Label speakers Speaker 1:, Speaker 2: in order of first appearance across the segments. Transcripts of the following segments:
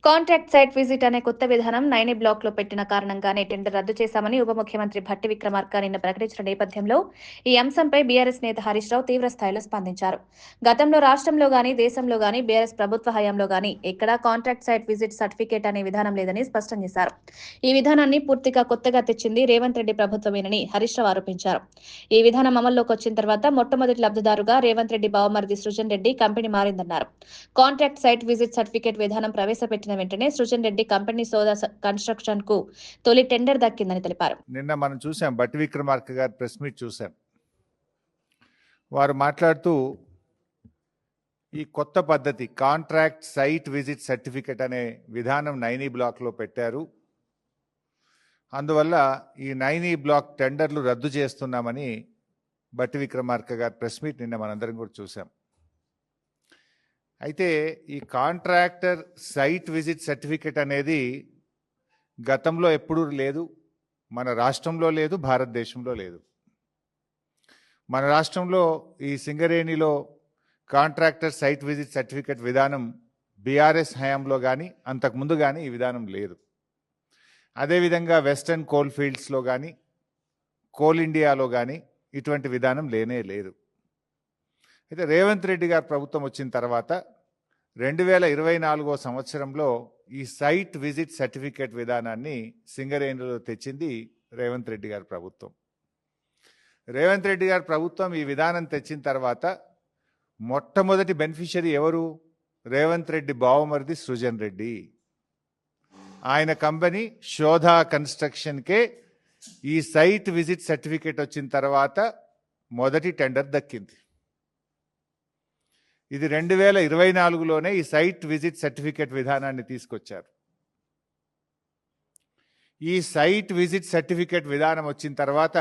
Speaker 1: Contract site visit అనే కొత్త విధానం నైని బ్లాక్ లో పెట్టిన కారణంగానే టెండర్ రద్దు చేశామని ఉప ముఖ్యమంత్రి భట్టి విక్రమార్క నిన్న ప్రకటించిన నేపథ్యంలో ఈ అంశంపై బీఆర్ఎస్ నేత హరీష్ రావు తీవ్ర స్థాయిలో స్పందించారు. గతంలో రాష్ట్రంలో గానీ దేశంలో గానీ బీఆర్ఎస్ ప్రభుత్వ హయాంలో గానీ ఎక్కడా కాంట్రాక్ట్ సైట్ విజిట్ సర్టిఫికేట్ అనే విధానం లేదని స్పష్టం చేశారు. ఈ విధానాన్ని పూర్తిగా కొత్తగా తెచ్చింది రేవంత్ రెడ్డి ప్రభుత్వమేనని హరీష్ రావు ఆరోపించారు. ఈ విధానం అమల్లోకి వచ్చిన తర్వాత మొట్టమొదటి లబ్ధిదారుగా రేవంత్ రెడ్డి బావమరిది సృజన్ రెడ్డి కంపెనీ మారిందన్నారు. కాంట్రాక్ట్ సైట్ విజిట్ సర్టిఫికేట్ విధానం ప్రవేశపెట్టిన వెంటనే సృజన్ రెడ్డి కంపెనీ సోదా కన్స్ట్రక్షన్ కు తొలి టెండర్ దక్కిందని తెలిపారు.
Speaker 2: నిన్న మనం చూసాం, భట్టి విక్రమార్క గారి ప్రెస్ మీట్ చూసాం. వారు మాట్లాడుతూ ఈ కొత్త పద్ధతి కాంట్రాక్ట్ సైట్ విజిట్ సర్టిఫికేట్ అనే విధానం నైని బ్లాక్లో పెట్టారు. అందువల్ల ఈ నైని బ్లాక్ టెండర్లు రద్దు చేస్తున్నామని భట్టి విక్రమార్క గారి ప్రెస్ మీట్ నిన్న మనందరం కూడా చూసాం. అయితే ఈ కాంట్రాక్టర్ సైట్ విజిట్ సర్టిఫికేట్ అనేది గతంలో ఎప్పుడూ లేదు, మన రాష్ట్రంలో లేదు, భారతదేశంలో లేదు. మన రాష్ట్రంలో ఈ సింగరేణిలో కాంట్రాక్టర్ సైట్ విజిట్ సర్టిఫికేట్ విధానం బీఆర్ఎస్ హయాంలో కానీ అంతకుముందు కానీ ఈ విధానం లేదు. అదేవిధంగా వెస్టర్న్ కోల్ ఫీల్డ్స్లో కానీ కోల్ ఇండియాలో కానీ ఇటువంటి విధానం లేనే లేదు. అయితే రేవంత్ రెడ్డి గారి ప్రభుత్వం వచ్చిన తర్వాత 2024 సంవత్సరంలో ఈ సైట్ విజిట్ సర్టిఫికేట్ విధానాన్ని సింగరేణిలో తెచ్చింది రేవంత్ రెడ్డి గారి ప్రభుత్వం. రేవంత్ రెడ్డి గారి ప్రభుత్వం ఈ విధానం తెచ్చిన తర్వాత మొట్టమొదటి బెనిఫిషరీ ఎవరు? రేవంత్ రెడ్డి బావమరిది సృజన్ రెడ్డి. ఆయన కంపెనీ శోధా కన్స్ట్రక్షన్కే ఈ సైట్ విజిట్ సర్టిఫికేట్ వచ్చిన తర్వాత మొదటి టెండర్ దక్కింది. ఇది 2024లోనే ఈ సైట్ విజిట్ సర్టిఫికేట్ విధానాన్ని తీసుకొచ్చారు. ఈ సైట్ విజిట్ సర్టిఫికేట్ విధానం వచ్చిన తర్వాత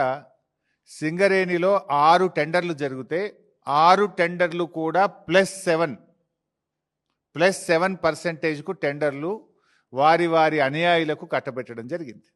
Speaker 2: సింగరేణిలో 6 టెండర్లు జరిగితే 6 టెండర్లు కూడా +7% టెండర్లు వారి వారి అనుయాయులకు కట్టబెట్టడం జరిగింది.